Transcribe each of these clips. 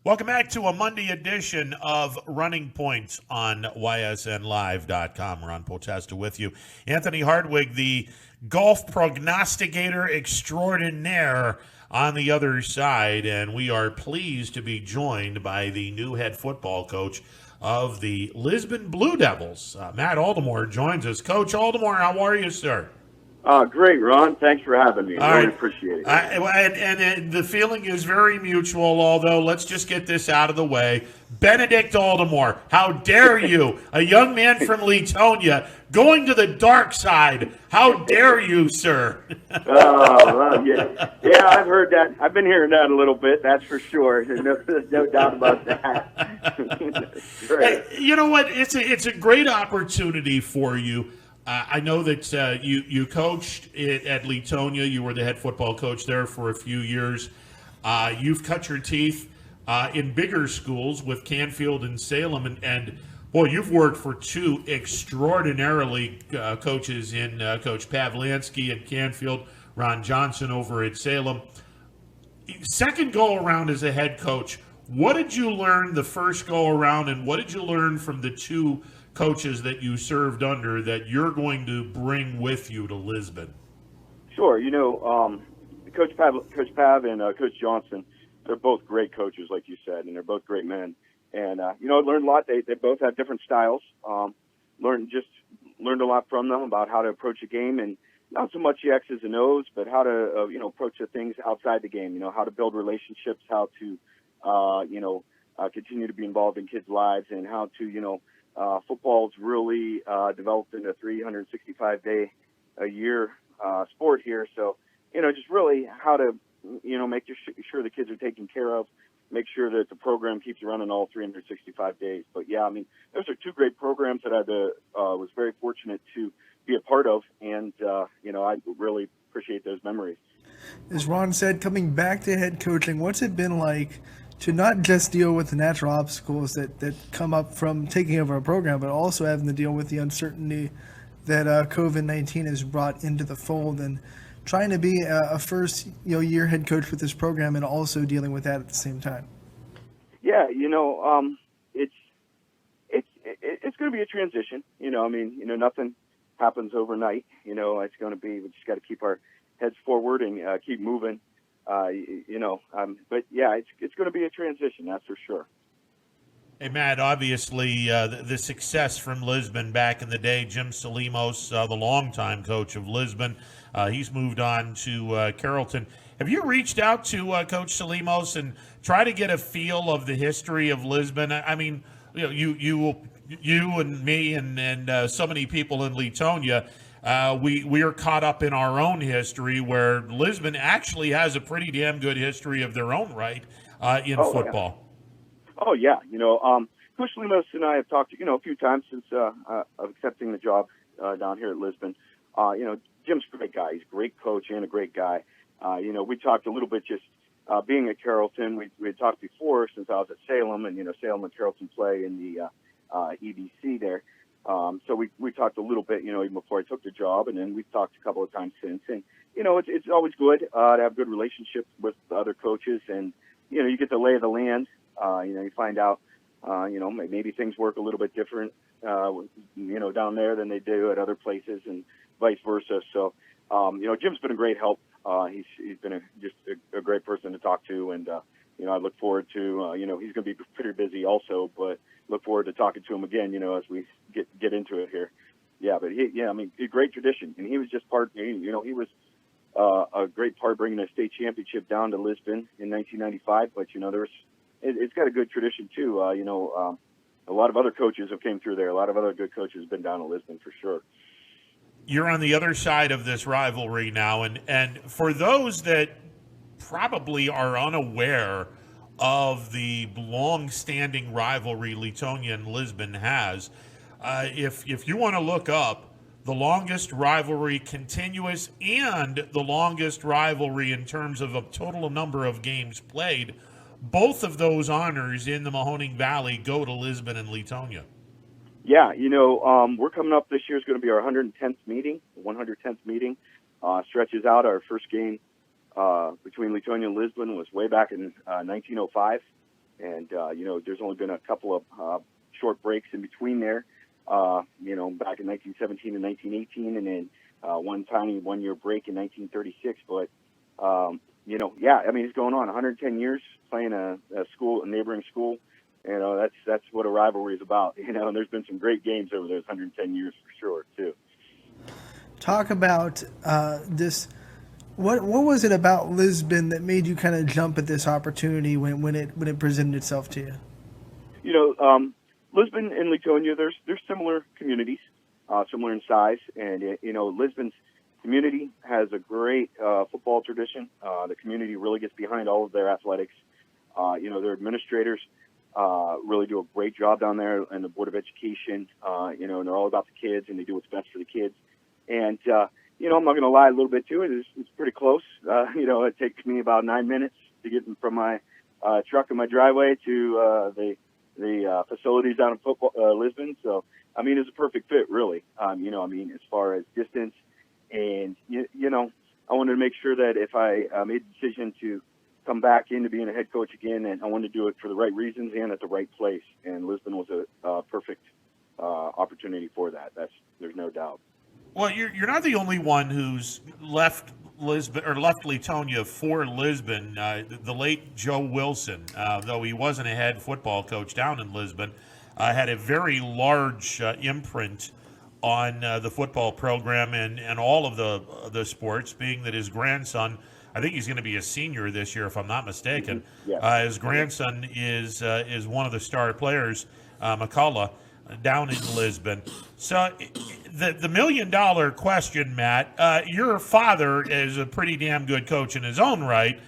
Welcome back to a Monday edition of Running Points on ysnlive.com. Ron Potesta with you. Anthony Hardwig, the golf prognosticator extraordinaire, on the other side, and we are pleased to be joined by the new head football coach of the Lisbon Blue Devils. Matt Altomare joins us. Coach Altomare, how are you, sir? Great, Ron. Thanks for having me. All Really right. appreciate it. And the feeling is very mutual, although let's just get this out of the way. Benedict Altomare, how dare you, a young man from Leetonia, going to the dark side. How dare you, sir? Yeah, I've heard that. I've been hearing that a little bit. That's for sure. There's no doubt about that. Hey, Great. you know what? It's a great opportunity for you. I know that you coached at Leetonia. You were the head football coach there for a few years. You've cut your teeth in bigger schools with Canfield and Salem, and boy, you've worked for two extraordinarily coaches in Coach Pavlansky at Canfield, Ron Johnson over at Salem. Second go around as a head coach, what did you learn the first go around, and what did you learn from the two coaches that you served under that you're going to bring with you to Lisbon? Sure. Coach Pav and Coach Johnson, they're both great coaches, like you said, and they're both great men. And I learned a lot. They both have different styles. Learned a lot from them about how to approach a game, and not so much the X's and O's, but how to approach the things outside the game. How to build relationships, how to continue to be involved in kids' lives, and how to football's really developed into a 365-day a year sport here. So just really how to make sure the kids are taken care of, make sure that the program keeps running all 365 days. But yeah, those are two great programs that I was very fortunate to be a part of, and I really appreciate those memories. As Ron said, coming back to head coaching, what's it been like to not just deal with the natural obstacles that come up from taking over a program, but also having to deal with the uncertainty that COVID-19 has brought into the fold, and trying to be a first year head coach with this program and also dealing with that at the same time? Yeah, it's going to be a transition. Nothing happens overnight. It's going to be, we just got to keep our heads forward and keep moving. But yeah, it's going to be a transition, that's for sure. Hey, Matt, obviously the success from Lisbon back in the day, Jim Salimos, the longtime coach of Lisbon, he's moved on to Carrollton. Have you reached out to Coach Salimos and try to get a feel of the history of Lisbon? I mean, you and me and so many people in Leetonia, we are caught up in our own history, where Lisbon actually has a pretty damn good history of their own right in football. Yeah. Oh yeah, Coach Limos and I have talked, a few times since accepting the job down here at Lisbon. Jim's a great guy. He's a great coach and a great guy. We talked a little bit just being at Carrollton. We had talked before since I was at Salem, and Salem and Carrollton play in the EBC there. So we talked a little bit, even before I took the job, and then we've talked a couple of times since. And it's always good to have good relationships with the other coaches, and you get the lay of the land. You find out, maybe things work a little bit different, down there than they do at other places, and vice versa. So, Jim's been a great help. He's been just a great person to talk to, and I look forward to, he's going to be pretty busy also, but look forward to talking to him again, as we get into it here. Yeah, but a great tradition, and he was just he was a great part bringing a state championship down to Lisbon in 1995. But it's got a good tradition too. A lot of other coaches have came through there. A lot of other good coaches have been down to Lisbon for sure. You're on the other side of this rivalry now, and for those that probably are unaware of the long-standing rivalry Leetonia and Lisbon has, if you want to look up the longest rivalry continuous and the longest rivalry in terms of a total number of games played, both of those honors in the Mahoning Valley go to Lisbon and Leetonia. Yeah, we're coming up. This year is going to be our 110th meeting. The 110th meeting stretches out. Our first game between Leetonia and Lisbon was way back in 1905, And there's only been a couple of short breaks in between there. Back in 1917 and 1918, and then one tiny 1-year break in 1936. But it's going on 110 years playing a neighboring school. That's what a rivalry is about. And there's been some great games over those 110 years for sure too. Talk about this. What was it about Lisbon that made you kind of jump at this opportunity when it presented itself to you? Lisbon and Latonia, there's similar communities, similar in size, and Lisbon's community has a great football tradition. The community really gets behind all of their athletics. Their administrators really do a great job down there, and the Board of Education. And they're all about the kids, and they do what's best for the kids. And I'm not going to lie a little bit to it. It's pretty close. It takes me about 9 minutes to get from my truck in my driveway to the facilities down in Lisbon. So, it's a perfect fit, really. As far as distance, and I wanted to make sure that if I made the decision to come back into being a head coach again, and I wanted to do it for the right reasons and at the right place. And Lisbon was a perfect opportunity for that. There's no doubt. Well, you're not the only one who's left Lisbon or left Latonia for Lisbon. The late Joe Wilson, though he wasn't a head football coach down in Lisbon, had a very large imprint on the football program and all of the sports, being that his grandson, I think he's going to be a senior this year, if I'm not mistaken. Mm-hmm. Yeah. His grandson is one of the star players, McCullough, down in Lisbon. So the $1 million question, Matt, your father is a pretty damn good coach in his own right.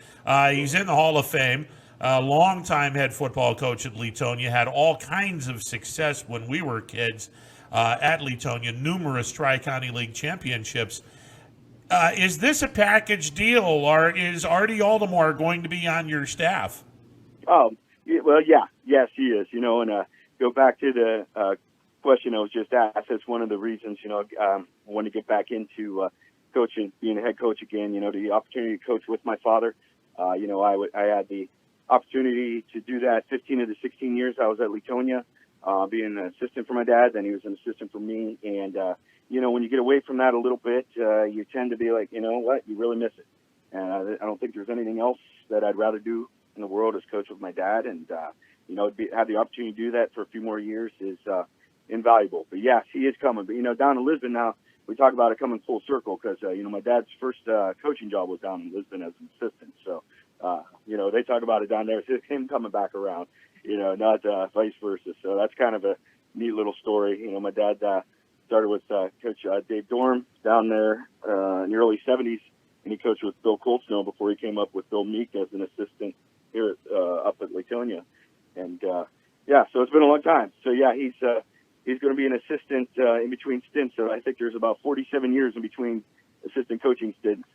He's in the Hall of Fame, longtime head football coach at Latonia, had all kinds of success when we were kids at Latonia, numerous Tri-County League championships. Is this a package deal, or is Artie Altomare going to be on your staff? Oh, well, yeah. Yes, he is. And go back to the question I was just asked. That's one of the reasons, I want to get back into coaching, being a head coach again, the opportunity to coach with my father. I had the opportunity to do that 15 of the 16 years I was at Latonia, being an assistant for my dad. Then he was an assistant for me. And, when you get away from that a little bit, you tend to be like, what, you really miss it. And I don't think there's anything else that I'd rather do in the world as coach with my dad. And, have the opportunity to do that for a few more years is invaluable. But yes, he is coming. But, down in Lisbon now, we talk about it coming full circle because, my dad's first coaching job was down in Lisbon as an assistant. So, they talk about it down there. It's him coming back around, not vice versa. So that's kind of a neat little story. My dad started with Coach Dave Dorm down there in the early 70s, and he coached with Bill Coltsnow before he came up with Bill Meek as an assistant here up at Latonia. And, so it's been a long time. So, yeah, he's going to be an assistant in between stints. So I think there's about 47 years in between assistant coaching stints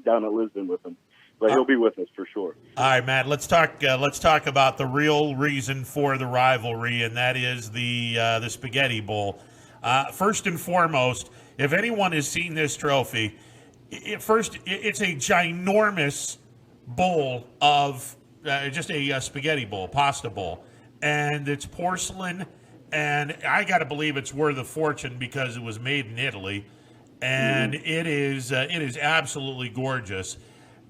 down at Lisbon with him. But he'll be with us for sure. All right, Matt. Let's talk about the real reason for the rivalry, and that is the Spaghetti Bowl. First and foremost, if anyone has seen this trophy, it's a ginormous bowl of just a spaghetti bowl, pasta bowl, and it's porcelain, and I got to believe it's worth a fortune because it was made in Italy, and it is absolutely gorgeous.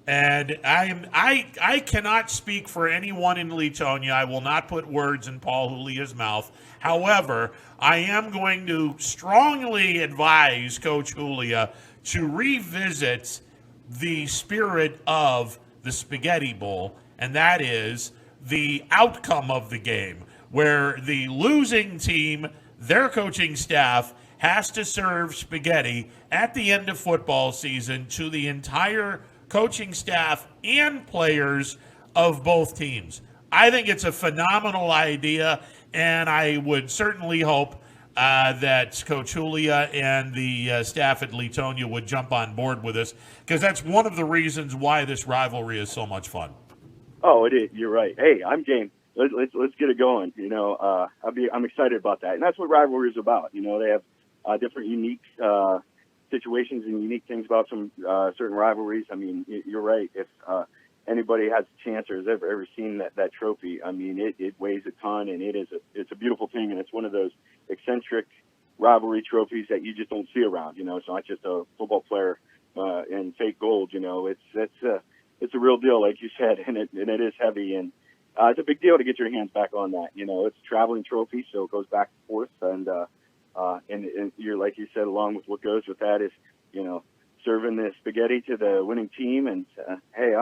And I cannot speak for anyone in Latonia. I will not put words in Paul Julia's mouth. However, I am going to strongly advise Coach Julia to revisit the spirit of the Spaghetti Bowl, and that is the outcome of the game, where the losing team, their coaching staff, has to serve spaghetti at the end of football season to the entire coaching staff and players of both teams. I think it's a phenomenal idea, and I would certainly hope that Coach Julia and the staff at Latonia would jump on board with us, because that's one of the reasons why this rivalry is so much fun. Oh, it is. You're right. Hey, I'm game. Let's get it going. I'm excited about that, and that's what rivalry is about. They have different unique situations and unique things about some certain rivalries. I mean, you're right. If anybody has a chance or has ever seen that trophy, I mean, it weighs a ton, and it's a beautiful thing, and it's one of those eccentric rivalry trophies that you just don't see around. It's not just a football player in fake gold. It's a real deal, like you said, and it is heavy, and it's a big deal to get your hands back on that. It's a traveling trophy, so it goes back and forth, and you're, like you said, along with what goes with that is, serving the spaghetti to the winning team. And hey,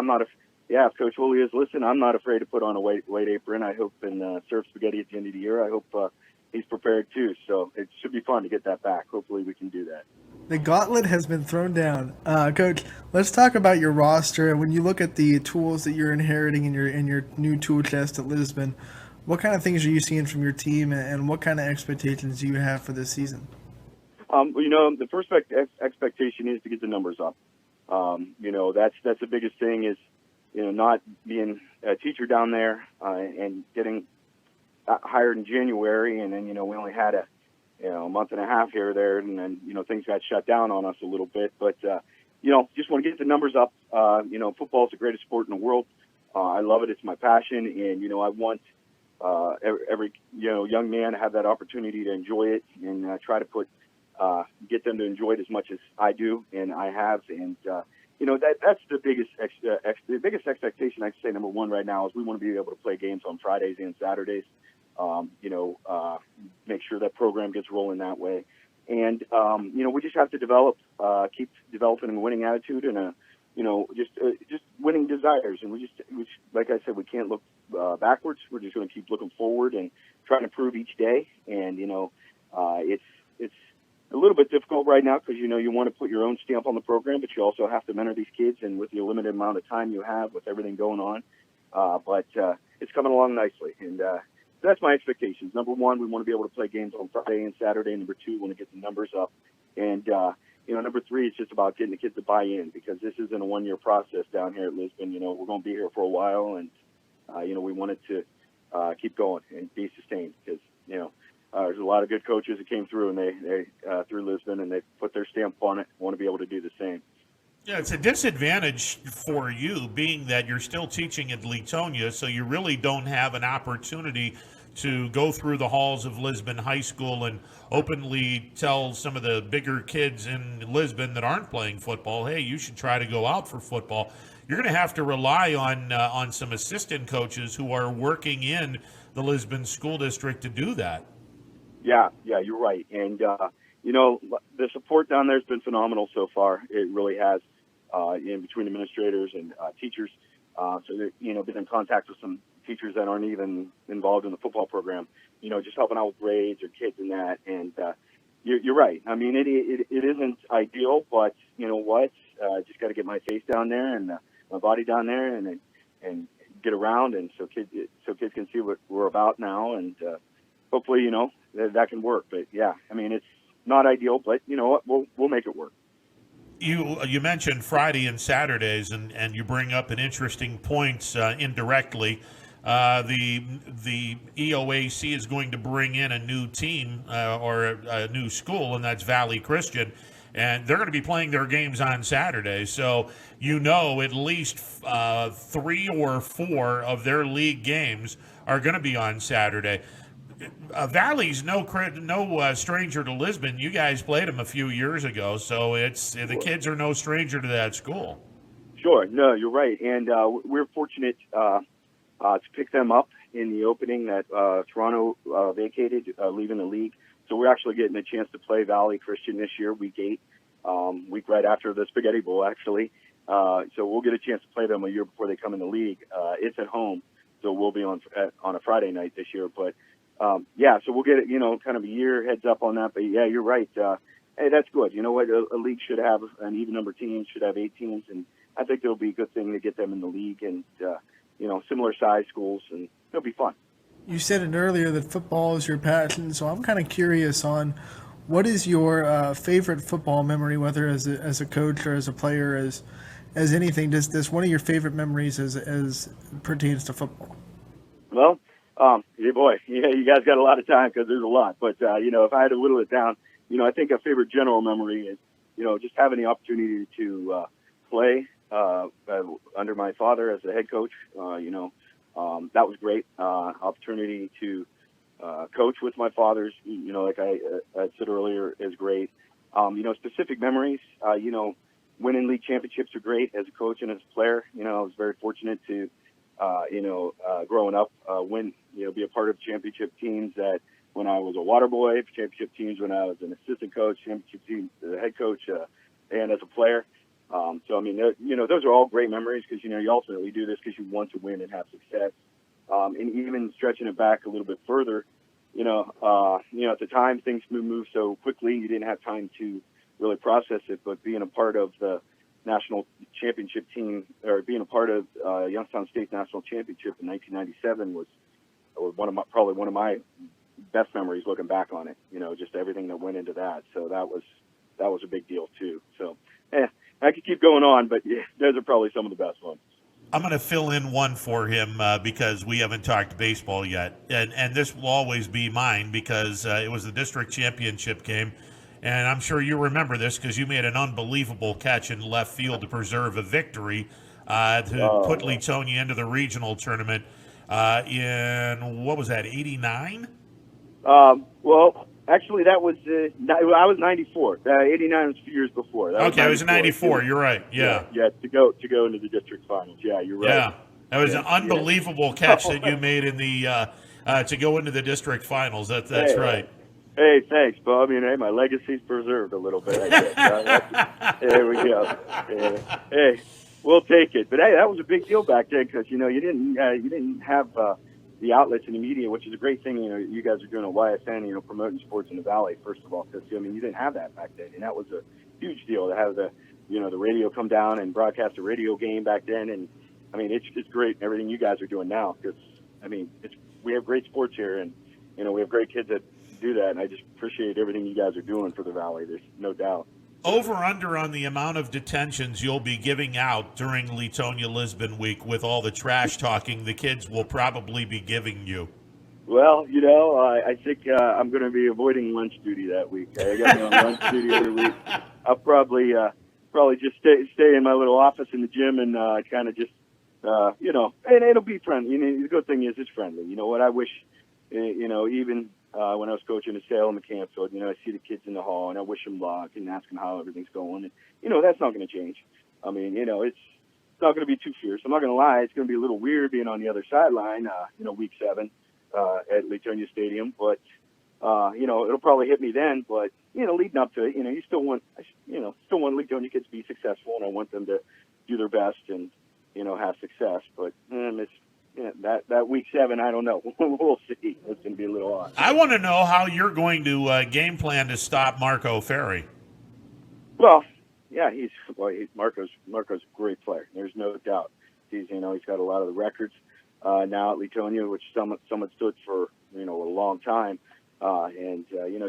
if Coach Woolley is listening, I'm not afraid to put on a white apron. I hope and serve spaghetti at the end of the year. I hope he's prepared too. So it should be fun to get that back. Hopefully we can do that. The gauntlet has been thrown down. Coach, let's talk about your roster. When you look at the tools that you're inheriting in your new tool chest at Lisbon, what kind of things are you seeing from your team, and what kind of expectations do you have for this season? The first expectation is to get the numbers up. That's the biggest thing is, not being a teacher down there and getting hired in January, and then, we only had a month and a half here or there, and then, things got shut down on us a little bit. But, just want to get the numbers up. Football is the greatest sport in the world. I love it. It's my passion, and, I want every young man to have that opportunity to enjoy it, and try to get them to enjoy it as much as I do and I have. And that's the biggest expectation. I'd say number one right now is we want to be able to play games on Fridays and Saturdays. Make sure that program gets rolling that way. And we just have to keep developing a winning attitude and just winning desires. And we just like I said, we can't look backwards. We're just going to keep looking forward and trying to improve each day. And it's a little bit difficult right now because you want to put your own stamp on the program, but you also have to mentor these kids, and with the limited amount of time you have with everything going on. But it's coming along nicely, and that's my expectations. Number one, we want to be able to play games on Friday and Saturday. Number two, we want to get the numbers up, and number three, it's just about getting the kids to buy in, because this isn't a one-year process down here at Lisbon. We're going to be here for a while, and we want it to keep going and be sustained, because there's a lot of good coaches that came through, and they through Lisbon, and they put their stamp on it. Want to be able to do the same. Yeah, it's a disadvantage for you, being that you're still teaching at Latonia, so you really don't have an opportunity to go through the halls of Lisbon High School and openly tell some of the bigger kids in Lisbon that aren't playing football, hey, you should try to go out for football. You're going to have to rely on some assistant coaches who are working in the Lisbon School District to do that. Yeah, you're right. And, the support down there has been phenomenal so far. It really has, in between administrators and teachers. So they've been in contact with some teachers that aren't even involved in the football program, just helping out with grades or kids and that. And you're right. I mean, it isn't ideal, but you know what? Just got to get my face down there and my body down there and get around, and so kids can see what we're about now, and hopefully, that can work. But yeah, I mean, it's not ideal, but you know what? We'll make it work. You mentioned Friday and Saturdays, and you bring up an interesting point indirectly. The EOAC is going to bring in a new team or a new school, and that's Valley Christian, and they're going to be playing their games on Saturday. So at least 3 or 4 of their league games are going to be on Saturday. Valley's no stranger to Lisbon. You guys played them a few years ago, so the kids are no stranger to that school. Sure, no, you're right, and we're fortunate to pick them up in the opening that Toronto vacated, leaving the league. So we're actually getting a chance to play Valley Christian this year, week 8, week right after the Spaghetti Bowl, actually. So we'll get a chance to play them a year before they come in the league. It's at home, so we'll be on a Friday night this year, but. So we'll get kind of a year heads up on that. But yeah, you're right. Hey, that's good. You know what? A league should have an even number of teams, should have 8 teams, and I think it'll be a good thing to get them in the league and similar size schools, and it'll be fun. You said it earlier that football is your passion, so I'm kind of curious on what is your favorite football memory, whether as a coach or as a player, as anything. Does one of your favorite memories as pertains to football? Well. You guys got a lot of time because there's a lot. But, if I had to whittle it down, I think a favorite general memory is, just having the opportunity to play under my father as the head coach. That was great. Opportunity to coach with my fathers, like I said earlier, is great. Specific memories, winning league championships are great as a coach and as a player. I was very fortunate to, growing up, be a part of championship teams that when I was a water boy, championship teams when I was an assistant coach, championship teams as a head coach, and as a player. Those are all great memories because, you ultimately do this because you want to win and have success. And even stretching it back a little bit further, at the time things moved so quickly, you didn't have time to really process it. But being a part of the national championship team, or being a part of Youngstown State national championship in 1997 was probably one of my best memories looking back on it. Just everything that went into that. So that was a big deal too. So, I could keep going on, but yeah, those are probably some of the best ones. I'm going to fill in one for him because we haven't talked baseball yet. And this will always be mine because it was the district championship game. And I'm sure you remember this because you made an unbelievable catch in left field to preserve a victory to put Leetonia into the regional tournament in, what was that, 89? Actually, that was I was 94. 89 was a few years before. Okay, it was 94. You're right. Yeah. Yeah. To go into the district finals. Yeah, you're right. Yeah, that was an unbelievable catch that you made in the to go into the district finals. That's right. Hey, thanks, Bob. My legacy's preserved a little bit. I guess. There we go. Hey, we'll take it. But hey, that was a big deal back then because you didn't have the outlets in the media, which is a great thing. You guys are doing at YSN, promoting sports in the Valley, first of all, because, you didn't have that back then. And that was a huge deal to have the radio come down and broadcast a radio game back then. And, it's great, everything you guys are doing now, because, we have great sports here, and, we have great kids that do that. And I just appreciate everything you guys are doing for the Valley. There's no doubt. Over under on the amount of detentions you'll be giving out during Leetonia Lisbon week with all the trash talking the kids will probably be giving you. Well, I think I'm going to be avoiding lunch duty that week. I got me on lunch duty every week. I'll probably just stay in my little office in the gym and kind of just, and it'll be friendly. The good thing is it's friendly. You know what? I wish, even when I was coaching at Salem and Canfield, I see the kids in the hall and I wish them luck and ask them how everything's going. And, that's not going to change. It's not going to be too fierce. I'm not going to lie. It's going to be a little weird being on the other sideline, week 7 at Leetonia Stadium. But, it'll probably hit me then. But, leading up to it, you still want Leetonia kids to be successful, and I want them to do their best and, have success. But that week 7, I don't know. We'll see. It's going to be a little odd. I want to know how you're going to game plan to stop Marco Ferry. Well, yeah, Marco's a great player. There's no doubt. He's got a lot of the records now at Leetonia, which someone stood for a long time.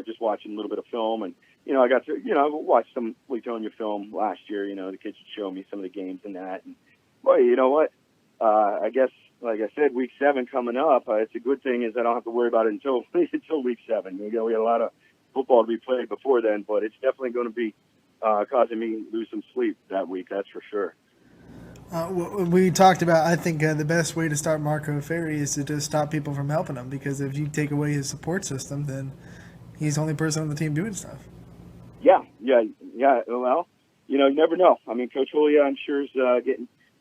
Just watching a little bit of film, and I got to I watched some Leetonia film last year. The kids would show me some of the games and that, and boy, you know what? I guess, like I said, week 7 coming up. It's a good thing is I don't have to worry about it until week 7. We got a lot of football to be played before then, but it's definitely going to be causing me to lose some sleep that week. That's for sure. We talked about, I think the best way to start Marco Ferry is to just stop people from helping him, because if you take away his support system, then he's the only person on the team doing stuff. Yeah. Well, you never know. Coach Julia, I'm sure, is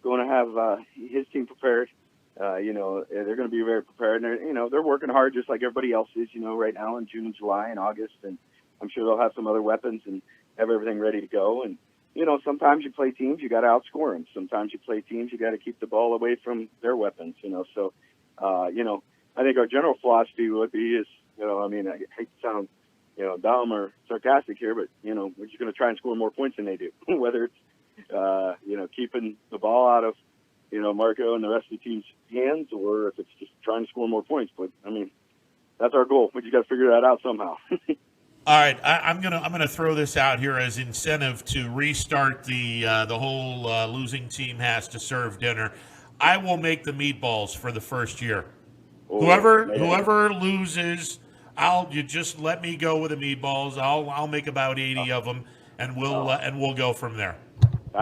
going to have his team prepared. They're going to be very prepared. And they're working hard just like everybody else is, right now in June and July and August. And I'm sure they'll have some other weapons and have everything ready to go. And, sometimes you play teams, you got to outscore them. Sometimes you play teams, you got to keep the ball away from their weapons, So, I think our general philosophy would be is, I hate to sound, dumb or sarcastic here, but, we're just going to try and score more points than they do, whether it's, keeping the ball out of, Marco and the rest of the team's hands, or if it's just trying to score more points. But that's our goal. We just got to figure that out somehow. All right, I'm gonna throw this out here as incentive to restart the whole losing team has to serve dinner. I will make the meatballs for the first year. Oh, whoever loses, you just let me go with the meatballs. I'll make about 80 of them, and we'll go from there.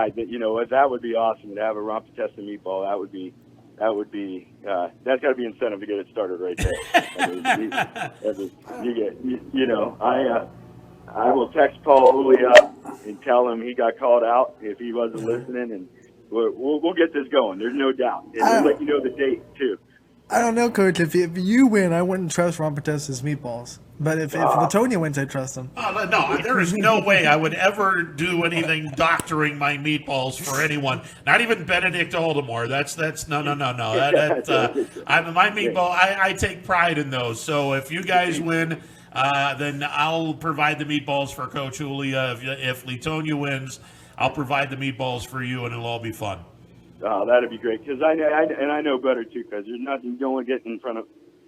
that would be awesome to have a Rompetessa meatball. That's got to be incentive to get it started right there. I will text Paul Hooley up and tell him he got called out if he wasn't listening, and we'll get this going. There's no doubt. And we'll let you know the date too. I don't know, Coach. If you win, I wouldn't trust Rompetessa's meatballs. But if Latonia wins, I trust them. Oh, no, there is no way I would ever do anything doctoring my meatballs for anyone. Not even Benedict Altomare. That's no. My meatball. I take pride in those. So if you guys win, then I'll provide the meatballs for Coach Julia. If Latonia wins, I'll provide the meatballs for you, and it'll all be fun. Oh, that'd be great, because I know better too, because there's nothing you don't want to get in front of.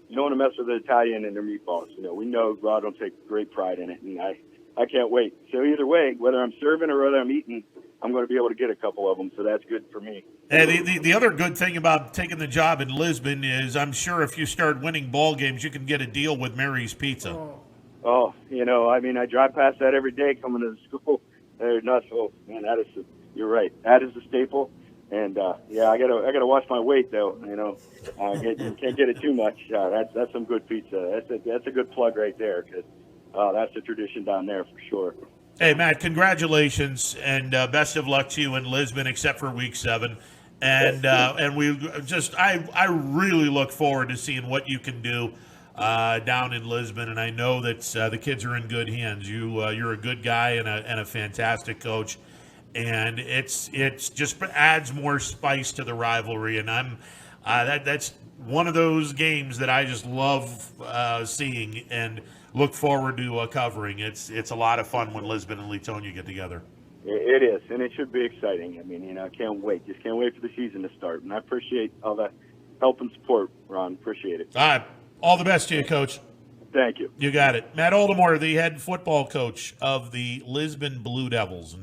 You don't want to mess with the Italian and their meatballs. We know Rod will take great pride in it, and I can't wait. So either way, whether I'm serving or whether I'm eating, I'm going to be able to get a couple of them. So that's good for me. And the other good thing about taking the job in Lisbon is I'm sure if you start winning ball games, you can get a deal with Mary's Pizza. Oh, I drive past that every day coming to the school. They're nuts. Oh man, you're right. That is a staple. And I gotta watch my weight though. Can't get it too much. That's some good pizza. That's a good plug right there, because that's a tradition down there for sure. Hey Matt, congratulations and best of luck to you in Lisbon, except for Week 7. And I really look forward to seeing what you can do down in Lisbon. And I know that the kids are in good hands. You're a good guy and a fantastic coach. And it's just adds more spice to the rivalry, and that's one of those games that I just love seeing and look forward to covering. It's a lot of fun when Lisbon and Latonia get together. It is, and it should be exciting. I can't wait. Just can't wait for the season to start. And I appreciate all that help and support, Ron. Appreciate it. All right, all the best to you, Coach. Thank you. You got it. Matt Altomare, the head football coach of the Lisbon Blue Devils.